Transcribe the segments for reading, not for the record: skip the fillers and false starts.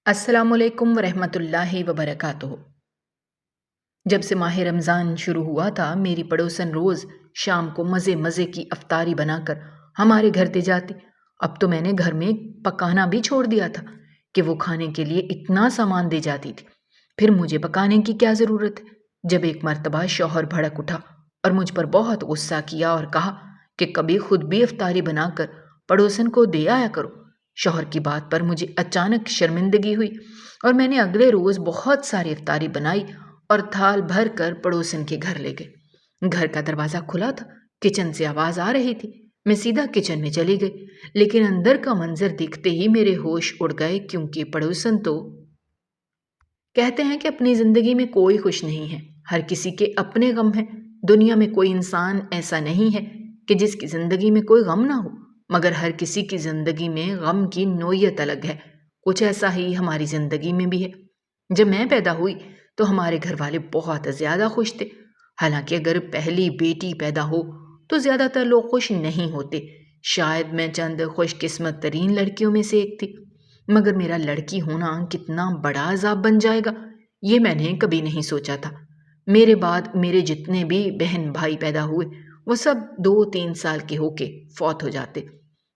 السلام علیکم ورحمۃ اللہ وبرکاتہ۔ جب سے ماہ رمضان شروع ہوا تھا، میری پڑوسن روز شام کو مزے مزے کی افطاری بنا کر ہمارے گھر دے جاتی۔ اب تو میں نے گھر میں پکانا بھی چھوڑ دیا تھا کہ وہ کھانے کے لیے اتنا سامان دے جاتی تھی، پھر مجھے پکانے کی کیا ضرورت ہے؟ جب ایک مرتبہ شوہر بھڑک اٹھا اور مجھ پر بہت غصہ کیا اور کہا کہ کبھی خود بھی افطاری بنا کر پڑوسن کو دے آیا کرو۔ شوہر کی بات پر مجھے اچانک شرمندگی ہوئی اور میں نے اگلے روز بہت ساری افطاری بنائی اور تھال بھر کر پڑوسن کے گھر لے گئے۔ گھر کا دروازہ کھلا تھا، کچن سے آواز آ رہی تھی۔ میں سیدھا کچن میں چلی گئی، لیکن اندر کا منظر دیکھتے ہی میرے ہوش اڑ گئے، کیونکہ پڑوسن تو کہتے ہیں کہ اپنی زندگی میں کوئی خوش نہیں ہے، ہر کسی کے اپنے غم ہیں۔ دنیا میں کوئی انسان ایسا نہیں ہے کہ جس کی زندگی میں کوئی غم نہ ہو، مگر ہر کسی کی زندگی میں غم کی نوعیت الگ ہے۔ کچھ ایسا ہی ہماری زندگی میں بھی ہے۔ جب میں پیدا ہوئی تو ہمارے گھر والے بہت زیادہ خوش تھے، حالانکہ اگر پہلی بیٹی پیدا ہو تو زیادہ تر لوگ خوش نہیں ہوتے۔ شاید میں چند خوش قسمت ترین لڑکیوں میں سے ایک تھی، مگر میرا لڑکی ہونا کتنا بڑا عذاب بن جائے گا، یہ میں نے کبھی نہیں سوچا تھا۔ میرے بعد میرے جتنے بھی بہن بھائی پیدا ہوئے وہ سب 2-3 سال کے ہو کے فوت ہو جاتے۔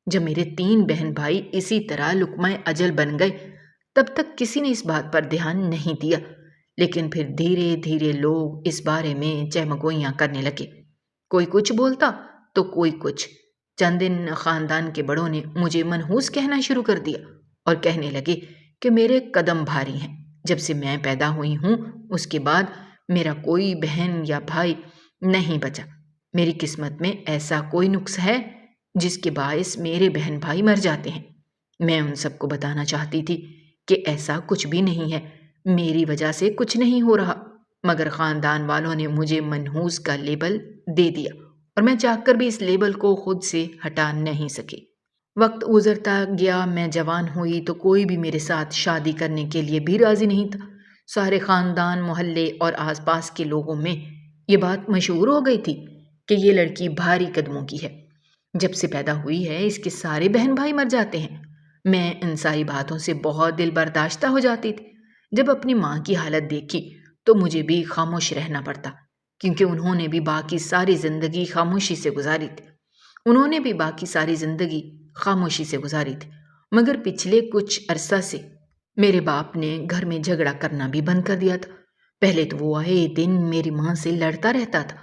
جب میرے 3 بہن بھائی اسی طرح لقمہ اجل بن گئے، تب تک کسی نے اس بات پر دھیان نہیں دیا، لیکن پھر دھیرے دھیرے لوگ اس بارے میں چہمگوئیاں کرنے لگے۔ کوئی کچھ بولتا تو کوئی کچھ۔ چند دن خاندان کے بڑوں نے مجھے منحوس کہنا شروع کر دیا اور کہنے لگے کہ میرے قدم بھاری ہیں۔ جب سے میں پیدا ہوئی ہوں اس کے بعد میرا کوئی بہن یا بھائی نہیں بچا۔ میری قسمت میں ایسا کوئی نقص ہے جس کے باعث میرے بہن بھائی مر جاتے ہیں۔ میں ان سب کو بتانا چاہتی تھی کہ ایسا کچھ بھی نہیں ہے، میری وجہ سے کچھ نہیں ہو رہا، مگر خاندان والوں نے مجھے منحوس کا لیبل دے دیا اور میں چاہ کر بھی اس لیبل کو خود سے ہٹا نہیں سکی۔ وقت گزرتا گیا، میں جوان ہوئی تو کوئی بھی میرے ساتھ شادی کرنے کے لیے بھی راضی نہیں تھا۔ سارے خاندان، محلے اور آس پاس کے لوگوں میں یہ بات مشہور ہو گئی تھی کہ یہ لڑکی بھاری قدموں کی ہے، جب سے پیدا ہوئی ہے اس کے سارے بہن بھائی مر جاتے ہیں۔ میں ان ساری باتوں سے بہت دل برداشتہ ہو جاتی تھی۔ جب اپنی ماں کی حالت دیکھی تو مجھے بھی خاموش رہنا پڑتا، کیونکہ انہوں نے بھی باقی ساری زندگی خاموشی سے گزاری تھی۔ مگر پچھلے کچھ عرصہ سے میرے باپ نے گھر میں جھگڑا کرنا بھی بند کر دیا تھا۔ پہلے تو وہ آئے دن میری ماں سے لڑتا رہتا تھا،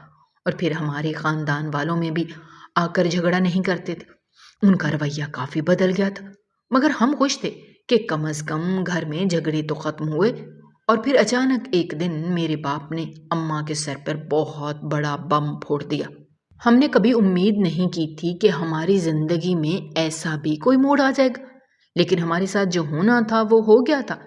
اور پھر ہمارے خاندان والوں میں بھی آ کر جھگڑا نہیں کرتے تھے۔ ان کا رویہ کافی بدل گیا تھا، مگر ہم خوش تھے کہ کم از کم گھر میں جھگڑے تو ختم ہوئے۔ اور پھر اچانک ایک دن میرے باپ نے اماں کے سر پر بہت بڑا بم پھوڑ دیا۔ ہم نے کبھی امید نہیں کی تھی کہ ہماری زندگی میں ایسا بھی کوئی موڑ آ جائے گا، لیکن ہمارے ساتھ جو ہونا تھا وہ ہو گیا تھا۔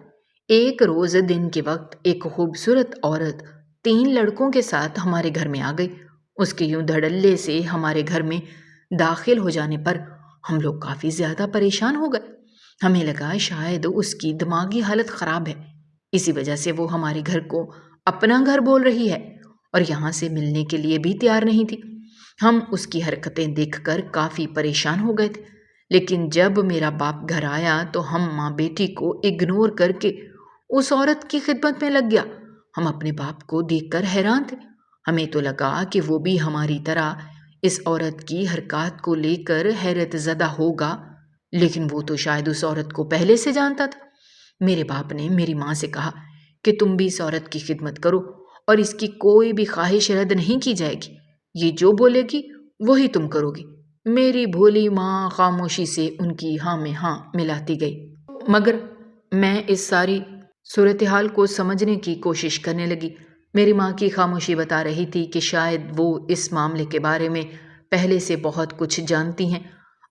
ایک روز دن کے وقت ایک خوبصورت عورت 3 لڑکوں کے ساتھ ہمارے گھر میں آ گئی۔ اس کے یوں دھڑلے سے ہمارے گھر میں داخل ہو جانے پر ہم لوگ کافی زیادہ پریشان ہو گئے۔ ہمیں لگا شاید اس کی دماغی حالت خراب ہے، اسی وجہ سے وہ ہمارے گھر کو اپنا گھر بول رہی ہے اور یہاں سے ملنے کے لیے بھی تیار نہیں تھی۔ ہم اس کی حرکتیں دیکھ کر کافی پریشان ہو گئے تھے، لیکن جب میرا باپ گھر آیا تو ہم ماں بیٹی کو اگنور کر کے اس عورت کی خدمت میں لگ گیا۔ ہم اپنے باپ کو دیکھ کر حیران تھے۔ ہمیں تو لگا کہ وہ بھی ہماری طرح اس عورت کی حرکات کو لے کر حیرت زدہ ہوگا، لیکن وہ تو شاید اس عورت کو پہلے سے جانتا تھا۔ میرے باپ نے میری ماں سے کہا کہ تم بھی اس عورت کی خدمت کرو اور اس کی کوئی بھی خواہش رد نہیں کی جائے گی، یہ جو بولے گی وہی تم کرو گی۔ میری بھولی ماں خاموشی سے ان کی ہاں میں ہاں ملاتی گئی، مگر میں اس ساری صورتحال کو سمجھنے کی کوشش کرنے لگی۔ میری ماں کی خاموشی بتا رہی تھی کہ شاید وہ اس معاملے کے بارے میں پہلے سے بہت کچھ جانتی ہیں۔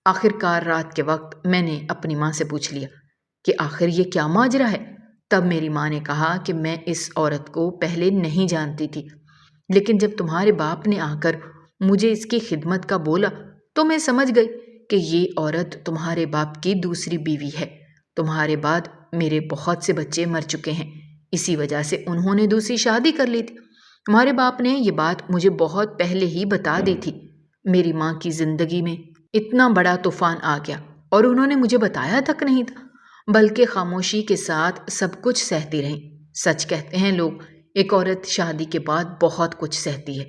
آخرکار رات کے وقت میں نے اپنی ماں سے پوچھ لیا کہ آخر یہ کیا ماجرا ہے؟ تب میری ماں نے کہا کہ میں اس عورت کو پہلے نہیں جانتی تھی، لیکن جب تمہارے باپ نے آ کر مجھے اس کی خدمت کا بولا تو میں سمجھ گئی کہ یہ عورت تمہارے باپ کی دوسری بیوی ہے۔ تمہارے بعد میرے بہت سے بچے مر چکے ہیں، اسی وجہ سے انہوں نے دوسری شادی کر لی تھی۔ تمہارے باپ نے یہ بات مجھے بہت پہلے ہی بتا دی تھی۔ میری ماں کی زندگی میں اتنا بڑا طوفان آ گیا اور انہوں نے مجھے بتایا تک نہیں تھا، بلکہ خاموشی کے ساتھ سب کچھ سہتی رہیں۔ سچ کہتے ہیں لوگ، ایک عورت شادی کے بعد بہت کچھ سہتی ہے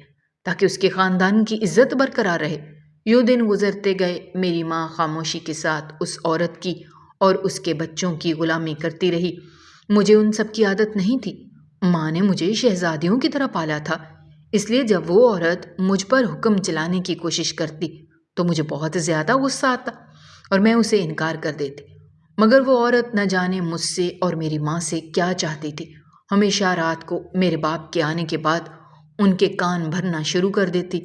تاکہ اس کے خاندان کی عزت برقرار رہے۔ یوں دن گزرتے گئے، میری ماں خاموشی کے ساتھ اس عورت کی اور اس کے بچوں کی غلامی کرتی رہی۔ مجھے ان سب کی عادت نہیں تھی۔ ماں نے مجھے شہزادیوں کی طرح پالا تھا، اس لیے جب وہ عورت مجھ پر حکم چلانے کی کوشش کرتی تو مجھے بہت زیادہ غصہ آتا اور میں اسے انکار کر دیتی۔ مگر وہ عورت نہ جانے مجھ سے اور میری ماں سے کیا چاہتی تھی۔ ہمیشہ رات کو میرے باپ کے آنے کے بعد ان کے کان بھرنا شروع کر دیتی۔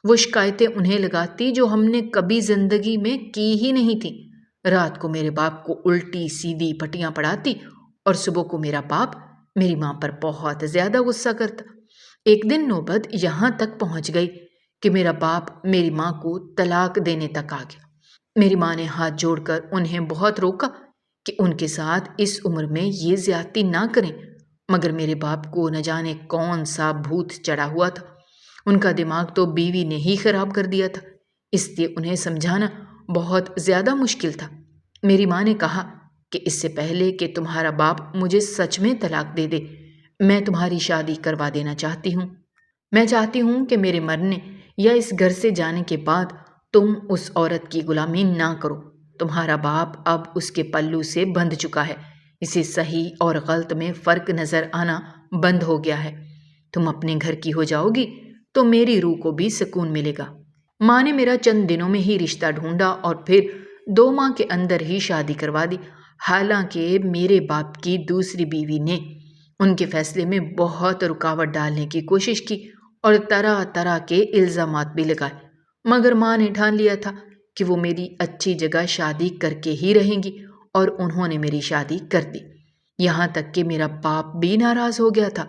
وہ شکایتیں انہیں لگاتی جو ہم نے کبھی زندگی میں کی ہی نہیں تھی۔ رات کو میرے باپ کو الٹی سیدھی پٹیاں پڑھاتی اور صبح کو میرا باپ میری ماں پر بہت زیادہ غصہ کرتا۔ ایک دن نوبت یہاں تک پہنچ گئی کہ میرا باپ میری ماں کو طلاق دینے تک آ گیا۔ میری ماں نے ہاتھ جوڑ کر انہیں بہت روکا کہ ان کے ساتھ اس عمر میں یہ زیادتی نہ کریں، مگر میرے باپ کو نہ جانے کون سا بھوت چڑھا ہوا تھا۔ ان کا دماغ تو بیوی نے ہی خراب کر دیا تھا، اس لیے انہیں سمجھانا بہت زیادہ مشکل تھا۔ میری ماں نے کہا کہ اس سے پہلے کہ تمہارا باپ مجھے سچ میں طلاق دے دے، میں تمہاری شادی کروا دینا چاہتی ہوں۔ میں چاہتی ہوں کہ میرے مرنے یا اس گھر سے جانے کے بعد تم اس عورت کی غلامی نہ کرو۔ تمہارا باپ اب اس کے پلو سے بندھ چکا ہے، اسے صحیح اور غلط میں فرق نظر آنا بند ہو گیا ہے۔ تم اپنے گھر کی ہو جاؤ گی تو میری روح کو بھی سکون ملے گا۔ ماں نے میرا چند دنوں میں ہی رشتہ ڈھونڈا اور پھر 2 ماہ کے اندر ہی شادی کروا دی۔ حالانکہ میرے باپ کی دوسری بیوی نے ان کے فیصلے میں بہت رکاوٹ ڈالنے کی کوشش کی اور طرح طرح کے الزامات بھی لگائے، مگر ماں نے ٹھان لیا تھا کہ وہ میری اچھی جگہ شادی کر کے ہی رہیں گی، اور انہوں نے میری شادی کر دی۔ یہاں تک کہ میرا باپ بھی ناراض ہو گیا تھا۔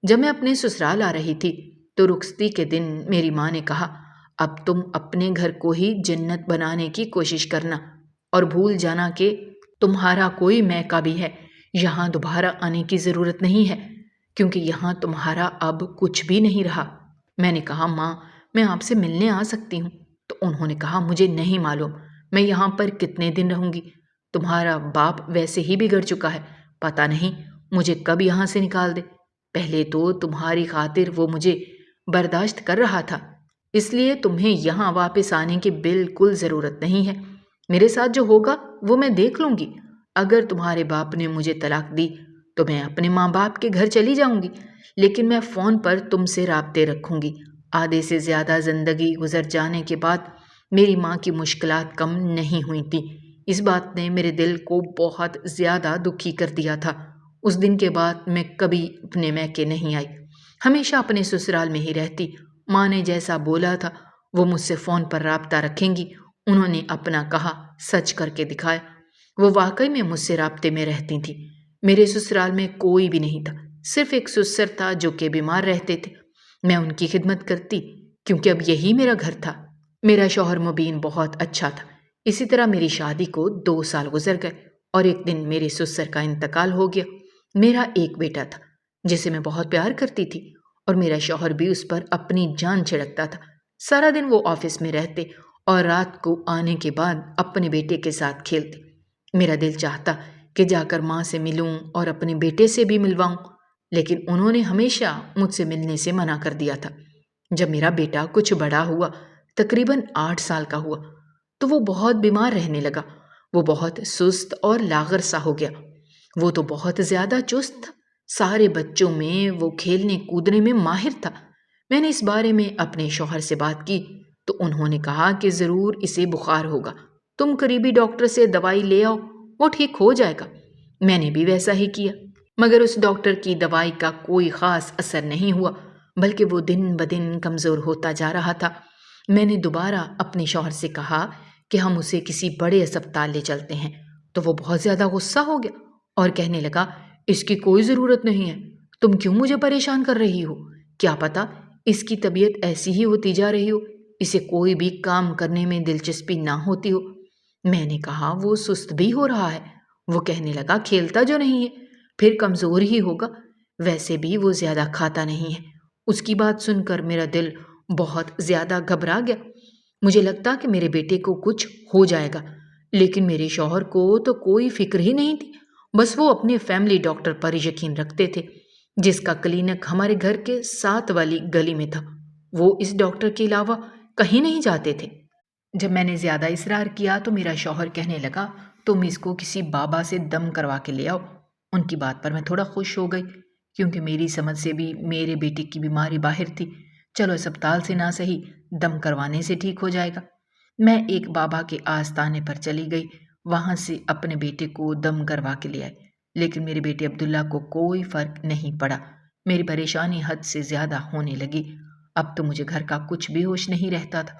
جب میں اپنے سسرال آ رہی تھی تو رخصتی کے دن میری ماں نے کہا، اب تم اپنے گھر کو ہی جنت بنانے کی کوشش کرنا اور بھول جانا کہ تمہارا کوئی میکہ بھی ہے۔ یہاں دوبارہ آنے کی ضرورت نہیں ہے، کیونکہ یہاں تمہارا اب کچھ بھی نہیں رہا۔ میں نے کہا، ماں میں آپ سے ملنے آ سکتی ہوں؟ تو انہوں نے کہا، مجھے نہیں معلوم میں یہاں پر کتنے دن رہوں گی۔ تمہارا باپ ویسے ہی بگڑ چکا ہے، پتہ نہیں مجھے کب یہاں سے نکال دے۔ پہلے تو تمہاری خاطر وہ مجھے برداشت کر رہا تھا، اس لیے تمہیں یہاں واپس آنے کی بالکل ضرورت نہیں ہے۔ میرے ساتھ جو ہوگا وہ میں دیکھ لوں گی۔ اگر تمہارے باپ نے مجھے طلاق دی تو میں اپنے ماں باپ کے گھر چلی جاؤں گی، لیکن میں فون پر تم سے رابطے رکھوں گی۔ آدھے سے زیادہ زندگی گزر جانے کے بعد میری ماں کی مشکلات کم نہیں ہوئی تھیں۔ اس بات نے میرے دل کو بہت زیادہ دکھی کر دیا تھا۔ اس دن کے بعد میں کبھی اپنے میکے نہیں آئی، ہمیشہ اپنے سسرال میں ہی رہتی۔ ماں نے جیسا بولا تھا وہ مجھ سے فون پر رابطہ رکھیں گی، انہوں نے اپنا کہا سچ کر کے دکھایا۔ وہ واقعی میں مجھ سے رابطے میں رہتی تھیں۔ میرے سسرال میں کوئی بھی نہیں تھا، صرف ایک سسر تھا جو کہ بیمار رہتے تھے۔ میں ان کی خدمت کرتی کیونکہ اب یہی میرا گھر تھا۔ میرا شوہر مبین بہت اچھا تھا۔ اسی طرح میری شادی کو 2 سال گزر گئے اور ایک دن میرے سسر کا انتقال ہو گیا۔ میرا ایک بیٹا تھا جسے میں بہت پیار کرتی تھی، اور میرا شوہر بھی اس پر اپنی جان چھڑکتا تھا۔ سارا دن وہ آفس میں رہتے اور رات کو آنے کے بعد اپنے بیٹے کے ساتھ کھیلتے۔ میرا دل چاہتا کہ جا کر ماں سے ملوں اور اپنے بیٹے سے بھی ملواؤں، لیکن انہوں نے ہمیشہ مجھ سے ملنے سے منع کر دیا تھا۔ جب میرا بیٹا کچھ بڑا ہوا، تقریباً 8 سال کا ہوا، تو وہ بہت بیمار رہنے لگا۔ وہ بہت سست اور لاغر سا ہو گیا۔ وہ تو بہت زیادہ چست تھا، سارے بچوں میں وہ کھیلنے کودنے میں ماہر تھا۔ میں نے اس بارے میں اپنے شوہر سے بات کی تو انہوں نے کہا کہ ضرور اسے بخار ہوگا، تم قریبی ڈاکٹر سے دوائی لے آؤ، وہ ٹھیک ہو جائے گا۔ میں نے بھی ویسا ہی کیا، مگر اس ڈاکٹر کی دوائی کا کوئی خاص اثر نہیں ہوا، بلکہ وہ دن بدن کمزور ہوتا جا رہا تھا۔ میں نے دوبارہ اپنے شوہر سے کہا کہ ہم اسے کسی بڑے اسپتال لے چلتے ہیں، تو وہ بہت زیادہ غصہ ہو گیا اور کہنے لگا، اس کی کوئی ضرورت نہیں ہے، تم کیوں مجھے پریشان کر رہی ہو؟ کیا پتا اس کی طبیعت ایسی ہی ہوتی جا رہی ہو، اسے کوئی بھی کام کرنے میں دلچسپی نہ ہوتی ہو۔ میں نے کہا، وہ سست بھی ہو رہا ہے۔ وہ کہنے لگا، کھیلتا جو نہیں ہے پھر کمزور ہی ہوگا، ویسے بھی وہ زیادہ کھاتا نہیں ہے۔ اس کی بات سن کر میرا دل بہت زیادہ گھبرا گیا۔ مجھے لگتا کہ میرے بیٹے کو کچھ ہو جائے گا۔ لیکن میرے شوہر کو تو کوئی فکر ہی نہیں تھی، بس وہ اپنے فیملی ڈاکٹر پر یقین رکھتے تھے جس کا کلینک ہمارے گھر کے ساتھ والی گلی میں تھا۔ وہ اس ڈاکٹر کے علاوہ کہیں نہیں جاتے تھے۔ جب میں نے زیادہ اصرار کیا تو میرا شوہر کہنے لگا، تم اس کو کسی بابا سے دم کروا کے لے آؤ۔ ان کی بات پر میں تھوڑا خوش ہو گئی، کیونکہ میری سمجھ سے بھی میرے بیٹے کی بیماری باہر تھی۔ چلو اسپتال سے نہ صحیح، دم کروانے سے ٹھیک ہو جائے گا۔ میں ایک بابا کے آستانے پر چلی گئی، وہاں سے اپنے بیٹے کو دم کروا کے لے آئی، لیکن میرے بیٹے عبداللہ کو کوئی فرق نہیں پڑا۔ میری پریشانی حد سے زیادہ ہونے لگی۔ اب تو مجھے گھر کا کچھ بھی ہوش نہیں رہتا تھا۔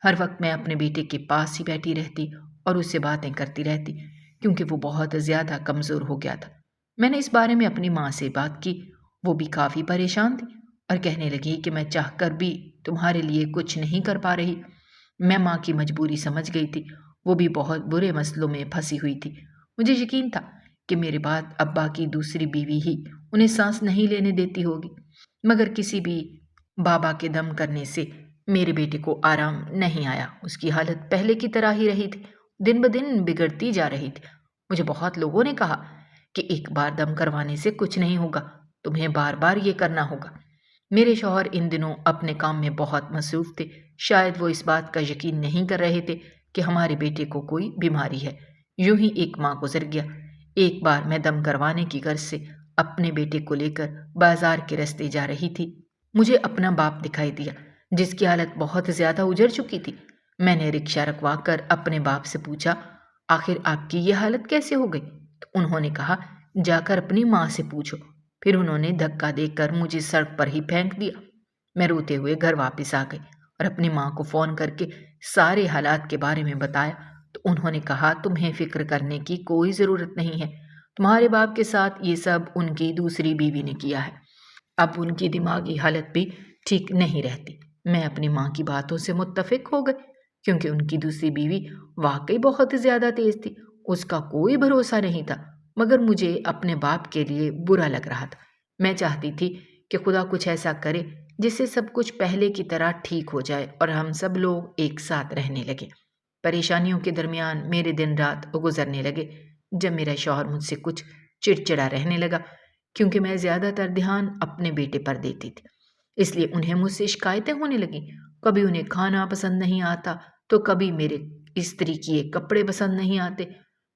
ہر وقت میں اپنے بیٹے کے پاس ہی بیٹھی رہتی اور اس سے باتیں کرتی رہتی، کیونکہ وہ بہت زیادہ کمزور ہو گیا تھا۔ میں نے اس بارے میں اپنی ماں سے بات کی، وہ بھی کافی پریشان تھی اور کہنے لگی کہ میں چاہ کر بھی تمہارے لیے کچھ نہیں کر پا رہی۔ میں ماں کی مجبوری سمجھ گئی تھی، وہ بھی بہت برے مسئلوں میں پھنسی ہوئی تھی۔ مجھے یقین تھا کہ میرے بعد ابا کی دوسری بیوی ہی انہیں سانس نہیں لینے دیتی ہوگی، مگر کسی بھی بابا کے دم کرنے سے میرے بیٹے کو آرام نہیں آیا۔ اس کی حالت پہلے کی طرح ہی رہی تھی، دن بدن بگڑتی جا رہی تھی۔ مجھے بہت لوگوں نے کہا کہ ایک بار دم کروانے سے کچھ نہیں ہوگا، تمہیں بار بار یہ کرنا ہوگا۔ میرے شوہر ان دنوں اپنے کام میں بہت مصروف تھے، شاید وہ اس بات کا یقین نہیں کر رہے تھے کہ ہمارے بیٹے کو کوئی بیماری ہے۔ یوں ہی ایک ماہ گزر گیا۔ ایک بار میں دم کروانے کی غرض سے اپنے بیٹے کو لے کر بازار کے راستے جا رہی تھی۔ مجھے اپنا باپ دکھائی دیا جس کی حالت بہت زیادہ اجڑ چکی تھی۔ میں نے رکشہ رکوا کر اپنے باپ سے پوچھا، آخر آپ کی یہ حالت کیسے ہو گئی؟ تو انہوں نے کہا، جا کر اپنی ماں سے پوچھو۔ پھر انہوں نے دھکا دے کر مجھے سڑک پر ہی پھینک دیا۔ میں روتے ہوئے گھر واپس آ گئی اور اپنی ماں کو فون کر کے سارے حالات کے بارے میں بتایا تو انہوں نے کہا، تمہیں فکر کرنے کی کوئی ضرورت نہیں ہے، تمہارے باپ کے ساتھ یہ سب ان کی دوسری بیوی نے کیا ہے، اب ان کی دماغی حالت بھی ٹھیک نہیں رہتی۔ میں اپنی ماں کی باتوں سے متفق ہو گئی، کیونکہ ان کی دوسری بیوی واقعی بہت زیادہ تیز تھی، اس کا کوئی بھروسہ نہیں تھا، مگر مجھے اپنے باپ کے لیے برا لگ رہا تھا۔ میں چاہتی تھی کہ خدا کچھ ایسا کرے جس سے سب کچھ پہلے کی طرح ٹھیک ہو جائے اور ہم سب لوگ ایک ساتھ رہنے لگے۔ پریشانیوں کے درمیان میرے دن رات گزرنے لگے۔ جب میرا شوہر مجھ سے کچھ چڑچڑا رہنے لگا، کیونکہ میں زیادہ تر دھیان اپنے بیٹے پر دیتی تھی، اس لیے انہیں مجھ سے شکایتیں ہونے لگیں۔ کبھی انہیں کھانا پسند نہیں آتا تو کبھی میرے استری کیے کپڑے پسند نہیں آتے۔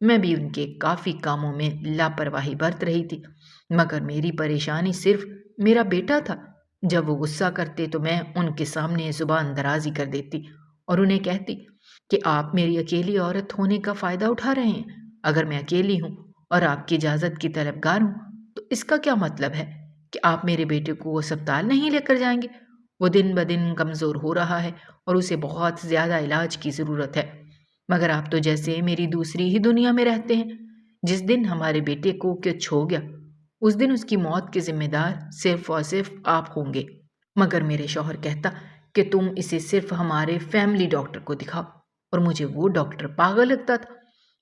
میں بھی ان کے کافی کاموں میں لاپرواہی برت رہی تھی، مگر میری پریشانی صرف میرا بیٹا تھا۔ جب وہ غصہ کرتے تو میں ان کے سامنے زبان درازی کر دیتی اور انہیں کہتی کہ آپ میری اکیلی عورت ہونے کا فائدہ اٹھا رہے ہیں۔ اگر میں اکیلی ہوں اور آپ کی اجازت کی طلبگار ہوں تو اس کا کیا مطلب ہے کہ آپ میرے بیٹے کو اسپتال نہیں لے کر جائیں گے؟ وہ دن بدن کمزور ہو رہا ہے اور اسے بہت زیادہ علاج کی ضرورت ہے، مگر آپ تو جیسے میری دوسری ہی دنیا میں رہتے ہیں۔ جس دن ہمارے بیٹے کو کچھ ہو گیا اس دن اس کی موت کے ذمہ دار صرف اور صرف آپ ہوں گے۔ مگر میرے شوہر کہتا کہ تم اسے صرف ہمارے فیملی ڈاکٹر کو دکھاؤ، اور مجھے وہ ڈاکٹر پاگل لگتا تھا۔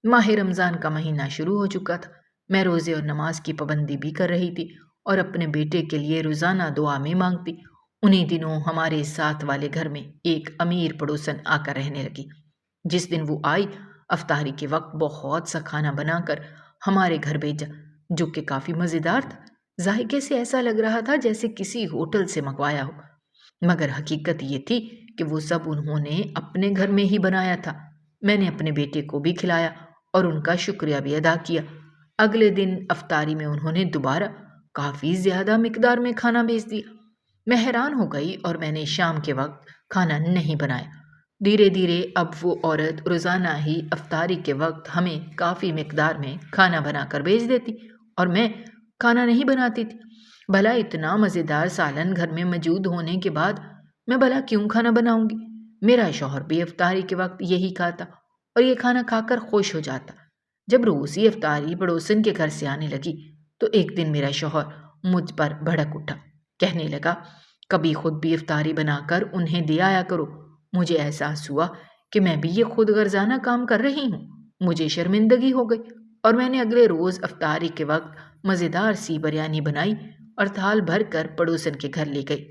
ماہ رمضان کا مہینہ شروع ہو چکا تھا، میں روزے اور نماز کی پابندی بھی کر رہی تھی اور اپنے بیٹے کے لیے روزانہ دعا میں مانگتی۔ انہی دنوں ہمارے ساتھ والے گھر میں ایک امیر پڑوسن آ کر رہنے لگی۔ جس دن وہ آئی، افطاری کے وقت بہت سا کھانا بنا کر ہمارے گھر بھیجا، جو کہ کافی مزیدار تھا۔ ذائقے سے ایسا لگ رہا تھا جیسے کسی ہوٹل سے منگوایا ہو، مگر حقیقت یہ تھی کہ وہ سب انہوں نے اپنے گھر میں ہی بنایا تھا۔ میں نے اپنے بیٹے کو بھی کھلایا اور ان کا شکریہ بھی ادا کیا۔ اگلے دن افطاری میں انہوں نے دوبارہ کافی زیادہ مقدار میں کھانا بھیج دیا۔ میں حیران ہو گئی اور میں نے شام کے وقت کھانا نہیں بنایا۔ دھیرے دھیرے اب وہ عورت روزانہ ہی افطاری کے وقت ہمیں کافی مقدار میں کھانا بنا کر بھیج دیتی اور میں کھانا نہیں بناتی تھی۔ بھلا اتنا مزیدار سالن گھر میں موجود ہونے کے بعد میں بھلا کیوں کھانا بناؤں گی؟ میرا شوہر بھی افطاری کے وقت یہی کھاتا اور یہ کھانا کھا کر خوش ہو جاتا۔ جب روز ہی افطاری پڑوسن کے گھر سے آنے لگی تو ایک دن میرا شوہر مجھ پر بھڑک اٹھا، کہنے لگا، کبھی خود بھی افطاری بنا کر انہیں دے آیا کرو۔ مجھے احساس ہوا کہ میں بھی یہ خود غرضانہ کام کر رہی ہوں۔ مجھے شرمندگی ہو گئی اور میں نے اگلے روز افطاری کے وقت مزیدار سی بریانی بنائی اور تھال بھر کر پڑوسن کے گھر لے گئی۔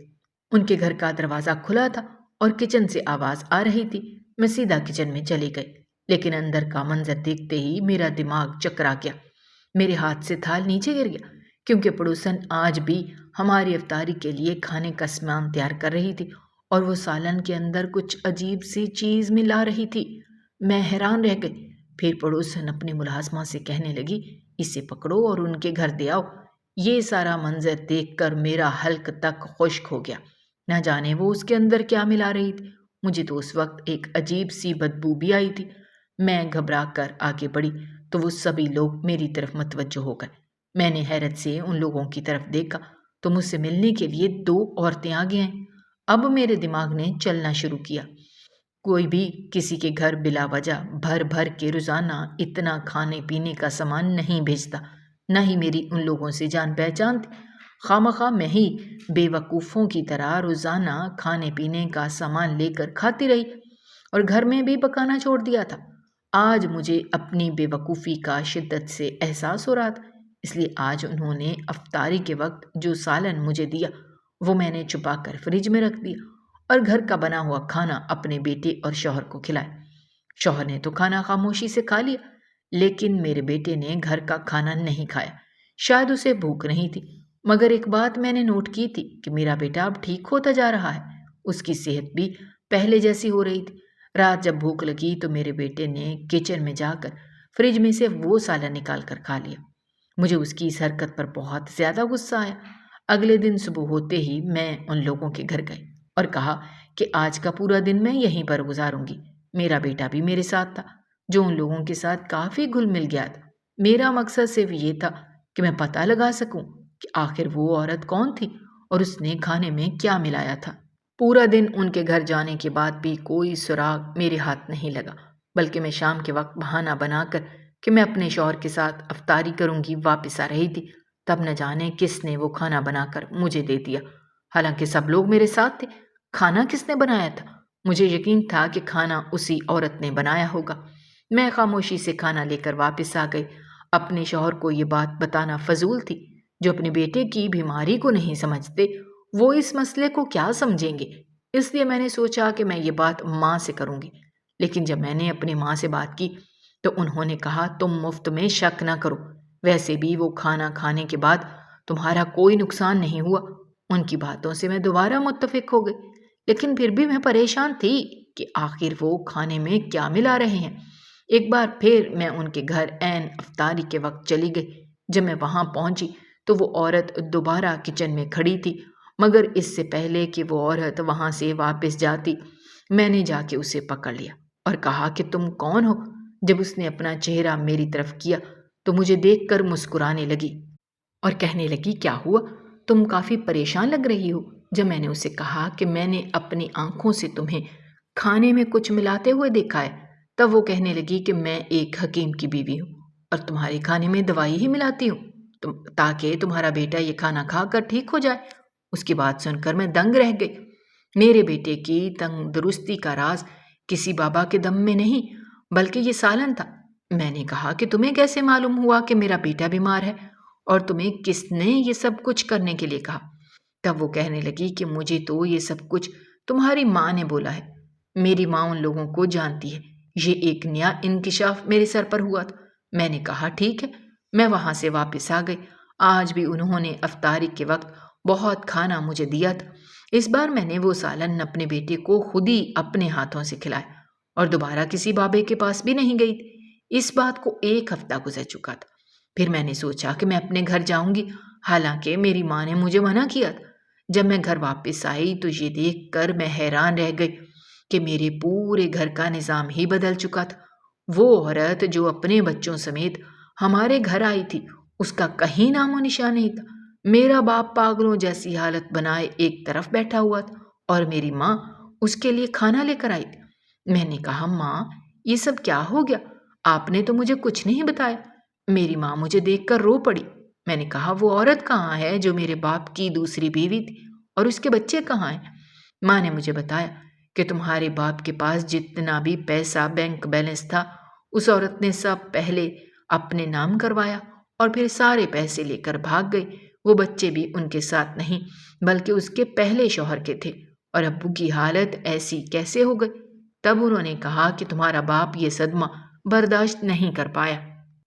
ان کے گھر کا دروازہ کھلا تھا اور کچن سے آواز آ رہی تھی۔ میں سیدھا کچن میں چلی گئی۔ لیکن اندر کا منظر دیکھتے ہی میرا دماغ چکرا گیا، میرے ہاتھ سے تھال نیچے گر گیا، کیونکہ پڑوسن آج بھی ہماری افطاری کے لیے کھانے کا سامان تیار کر رہی تھی اور وہ سالن کے اندر کچھ عجیب سی چیز ملا رہی تھی۔ میں حیران رہ گئی۔ پھر پڑوسن اپنی ملازمہ سے کہنے لگی، اسے پکڑو اور ان کے گھر دے آؤ۔ یہ سارا منظر دیکھ کر میرا حلق تک خشک ہو گیا۔ نہ جانے وہ اس کے اندر کیا ملا رہی تھی۔ مجھے تو اس وقت ایک عجیب سی بدبو بھی آئی تھی۔ میں گھبرا کر آگے بڑھی تو وہ سبھی لوگ میری طرف متوجہ ہو گئے۔ میں نے حیرت سے ان لوگوں کی طرف دیکھا تو مجھ سے ملنے کے لیے 2 عورتیں آگے آئیں۔ اب میرے دماغ نے چلنا شروع کیا۔ کوئی بھی کسی کے گھر بلا وجہ بھر بھر کے روزانہ اتنا کھانے پینے کا سامان نہیں بھیجتا، نہ ہی میری ان لوگوں سے جان پہچان تھی۔ خواہ میں ہی بے وقوفوں کی طرح روزانہ کھانے پینے کا سامان لے کر کھاتی رہی اور گھر میں بھی پکانا چھوڑ دیا تھا۔ آج مجھے اپنی بے وقوفی کا شدت سے احساس ہو رہا تھا، اس لیے آج انہوں نے افطاری کے وقت جو سالن مجھے دیا وہ میں نے چھپا کر فریج میں رکھ دیا اور گھر کا بنا ہوا کھانا اپنے بیٹے اور شوہر کو کھلایا۔ شوہر نے تو کھانا خاموشی سے کھا لیا، لیکن میرے بیٹے نے گھر کا کھانا نہیں کھایا۔ شاید اسے بھوک نہیں تھی، مگر ایک بات میں نے نوٹ کی تھی کہ میرا بیٹا اب ٹھیک ہوتا جا رہا ہے۔ اس کی صحت بھی پہلے جیسی ہو رہی تھی۔ رات جب بھوک لگی تو میرے بیٹے نے کچن میں جا کر فریج میں سے وہ سالن نکال کر کھا لیا۔ مجھے اس کی اس حرکت پر بہت زیادہ غصہ آیا۔ اگلے دن صبح ہوتے ہی میں ان لوگوں کے گھر گئی اور کہا کہ آج کا پورا دن میں یہیں پر گزاروں گی۔ میرا بیٹا بھی میرے ساتھ تھا، جو ان لوگوں کے ساتھ کافی گھل مل گیا تھا۔ میرا مقصد صرف یہ تھا کہ میں پتہ لگا سکوں کہ آخر وہ عورت کون تھی اور اس نے کھانے میں کیا ملایا تھا۔ پورا دن ان کے گھر جانے کے بعد بھی کوئی سراغ میرے ہاتھ نہیں لگا، بلکہ میں شام کے وقت بہانہ بنا کر کہ میں اپنے شوہر کے ساتھ افطاری کروں گی واپس آ رہی تھی۔ تب نہ جانے کس نے وہ کھانا بنا کر مجھے دے دیا، حالانکہ سب لوگ میرے ساتھ تھے۔ کھانا کس نے بنایا تھا؟ مجھے یقین تھا کہ کھانا اسی عورت نے بنایا ہوگا۔ میں خاموشی سے کھانا لے کر واپس آ گئی۔ اپنے شوہر کو یہ بات بتانا فضول تھی۔ جو اپنے بیٹے کی بیماری کو نہیں سمجھتے وہ اس مسئلے کو کیا سمجھیں گے؟ اس لیے میں نے سوچا کہ میں یہ بات ماں سے کروں گی۔ لیکن جب میں نے اپنی ماں سے بات کی تو انہوں نے کہا، تم مفت میں شک نہ کرو، ویسے بھی وہ کھانا کھانے کے بعد تمہارا کوئی نقصان نہیں ہوا۔ ان کی باتوں سے میں دوبارہ متفق ہو گئی، لیکن پھر بھی میں پریشان تھی کہ آخر وہ کھانے میں کیا ملا رہے ہیں۔ ایک بار پھر میں ان کے گھر عین افطاری کے وقت چلی گئی۔ جب میں وہاں پہنچی تو وہ عورت دوبارہ کچن میں کھڑی تھی، مگر اس سے پہلے کہ وہ عورت وہاں سے واپس جاتی میں نے جا کے اسے پکڑ لیا اور کہا کہ تم کون ہو؟ جب اس نے اپنا چہرہ میری طرف کیا تو مجھے دیکھ کر مسکرانے لگی اور کہنے لگی، کیا ہوا؟ تم کافی پریشان لگ رہی ہو۔ جب میں نے اسے کہا کہ میں نے اپنی آنکھوں سے تمہیں کھانے میں کچھ ملاتے ہوئے دیکھا ہے، تب وہ کہنے لگی کہ میں ایک حکیم کی بیوی ہوں اور تمہارے کھانے میں دوائی ہی ملاتی ہوں تاکہ تمہارا بیٹا یہ کھانا کھا کر ٹھیک ہو جائے۔ اس کی بات سن کر میں دنگ رہ گئی۔ میرے بیٹے کی تندرستی کا راز کسی بابا کے دم میں نہیں بلکہ یہ سالن تھا۔ میں نے کہا کہ تمہیں کیسے معلوم ہوا کہ میرا بیٹا بیمار ہے اور تمہیں کس نے یہ سب کچھ کرنے کے لیے کہا؟ تب وہ کہنے لگی کہ مجھے تو یہ سب کچھ تمہاری ماں نے بولا ہے۔ میری ماں ان لوگوں کو جانتی ہے۔ یہ ایک نیا انکشاف میرے سر پر ہوا تھا۔ میں نے کہا ٹھیک ہے۔ میں وہاں سے واپس آ گئی۔ آج بھی انہوں نے افطاری کے وقت بہت کھانا مجھے دیا تھا۔ اس بار میں نے وہ سالن اپنے بیٹے کو خود ہی اپنے ہاتھوں سے کھلایا اور دوبارہ کسی بابے کے پاس بھی نہیں گئی تھی۔ اس بات کو 1 ہفتہ گزر چکا تھا۔ پھر میں نے سوچا کہ میں اپنے گھر جاؤں گی، حالانکہ میری ماں نے مجھے منع کیا تھا۔ جب میں گھر واپس آئی تو یہ دیکھ کر میں حیران رہ گئی کہ میرے پورے گھر کا نظام ہی بدل چکا تھا۔ وہ عورت جو اپنے بچوں سمیت ہمارے گھر آئی تھی، اس کا کہیں نام و نشان نہیں تھا۔ میرا باپ پاگلوں جیسی حالت بنائے ایک طرف بیٹھا ہوا تھا اور میری ماں اس کے لیے کھانا لے کر آئی تھی۔ میں نے کہا، ماں یہ سب کیا ہو گیا؟ آپ نے تو مجھے کچھ نہیں بتایا۔ میری ماں مجھے دیکھ کر رو پڑی۔ میں نے کہا، وہ عورت کہاں ہے جو میرے باپ کی دوسری بیوی تھی اور اس کے بچے کہاں ہیں؟ ماں نے مجھے بتایا کہ تمہارے باپ کے پاس جتنا بھی پیسہ بینک بیلنس تھا اس عورت نے سب پہلے اپنے نام کروایا اور پھر سارے پیسے لے کر بھاگ گئی۔ وہ بچے بھی ان کے ساتھ نہیں بلکہ اس کے پہلے شوہر کے تھے، اور ابو کی حالت ایسی کیسے ہو گئی؟ تب انہوں نے کہا کہ تمہارا باپ یہ صدمہ برداشت نہیں کر پایا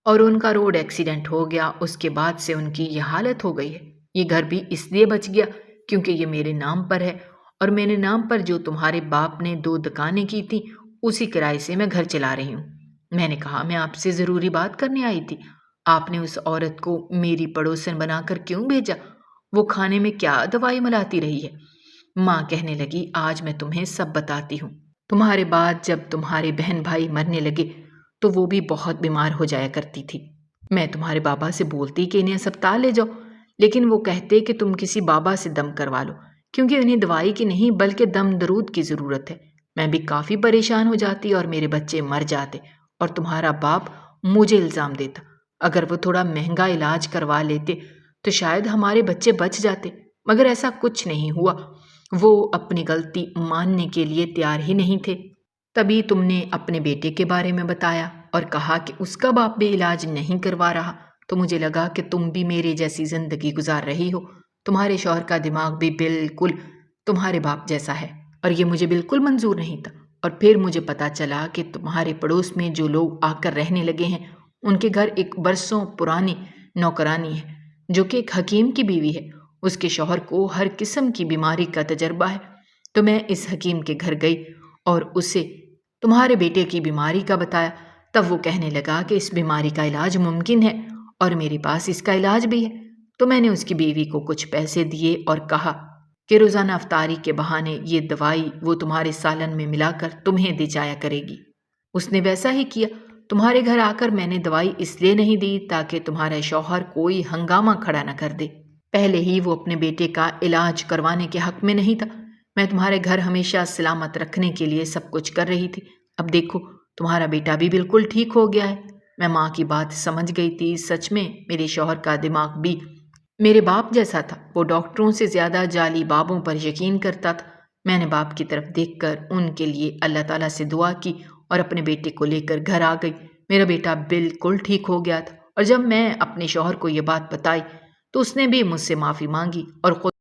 اور ان کا روڈ ایکسیڈنٹ ہو گیا۔ اس کے بعد سے ان کی یہ حالت ہو گئی ہے۔ یہ گھر بھی اس لیے بچ گیا کیونکہ یہ میرے نام پر ہے، اور میرے نام پر جو تمہارے باپ نے 2 دکانیں کی تھیں اسی کرائے سے میں گھر چلا رہی ہوں۔ میں نے کہا میں آپ سے ضروری بات کرنے آئی تھی۔ آپ نے اس عورت کو میری پڑوسن بنا کر کیوں بھیجا؟ وہ کھانے میں کیا دوائی ملاتی رہی ہے؟ ماں کہنے لگی آج میں تمہیں سب بتاتی ہوں۔ تمہارے بعد جب تمہارے بہن بھائی مرنے لگے تو وہ بھی بہت بیمار ہو جایا کرتی تھی۔ میں تمہارے بابا سے بولتی کہ انہیں اسپتال لے جاؤ، لیکن وہ کہتے کہ تم کسی بابا سے دم کروا لو کیونکہ انہیں دوائی کی نہیں بلکہ دم درود کی ضرورت ہے۔ میں بھی کافی پریشان ہو جاتی اور میرے بچے مر جاتے اور تمہارا باپ مجھے الزام دیتا۔ اگر وہ تھوڑا مہنگا علاج کروا لیتے تو شاید ہمارے بچے بچ جاتے، مگر ایسا کچھ نہیں ہوا۔ وہ اپنی غلطی ماننے کے لیے تیار ہی نہیں تھے۔ تبھی تم نے اپنے بیٹے کے بارے میں بتایا اور کہا کہ اس کا باپ بھی علاج نہیں کروا رہا، تو مجھے لگا کہ تم بھی میرے جیسی زندگی گزار رہی ہو۔ تمہارے شوہر کا دماغ بھی بالکل تمہارے باپ جیسا ہے اور یہ مجھے بالکل منظور نہیں تھا۔ اور پھر مجھے پتا چلا کہ تمہارے پڑوس میں جو لوگ آ کر رہنے لگے ہیں ان کے گھر ایک برسوں پرانی نوکرانی ہے جو کہ ایک حکیم کی بیوی ہے۔ اس کے شوہر کو ہر قسم کی بیماری کا تجربہ ہے۔ تو میں اس حکیم کے گھر گئی اور اسے تمہارے بیٹے کی بیماری کا بتایا۔ تب وہ کہنے لگا کہ اس بیماری کا علاج ممکن ہے اور میرے پاس اس کا علاج بھی ہے۔ تو میں نے اس کی بیوی کو کچھ پیسے دیے اور کہا کہ روزانہ افطاری کے بہانے یہ دوائی وہ تمہارے سالن میں ملا کر تمہیں دی جایا کرے گی۔ اس نے ویسا ہی کیا۔ تمہارے گھر آ کر میں نے دوائی اس لیے نہیں دی تاکہ تمہارا شوہر کوئی ہنگامہ کھڑا نہ کر دے۔ پہلے ہی وہ اپنے بیٹے کا علاج کروانے کے حق میں نہیں تھا۔ میں تمہارے گھر ہمیشہ سلامت رکھنے کے لیے سب کچھ کر رہی تھی۔ اب دیکھو تمہارا بیٹا بھی بالکل ٹھیک ہو گیا ہے۔ میں ماں کی بات سمجھ گئی تھی۔ سچ میں میرے شوہر کا دماغ بھی میرے باپ جیسا تھا۔ وہ ڈاکٹروں سے زیادہ جعلی بابوں پر یقین کرتا تھا۔ میں نے باپ کی طرف دیکھ کر ان کے لیے اللہ تعالیٰ سے دعا کی اور اپنے بیٹے کو لے کر گھر آ گئی۔ میرا بیٹا بالکل ٹھیک ہو گیا تھا، اور جب میں اپنے شوہر کو یہ بات بتائی تو اس نے بھی مجھ سے معافی مانگی اور خود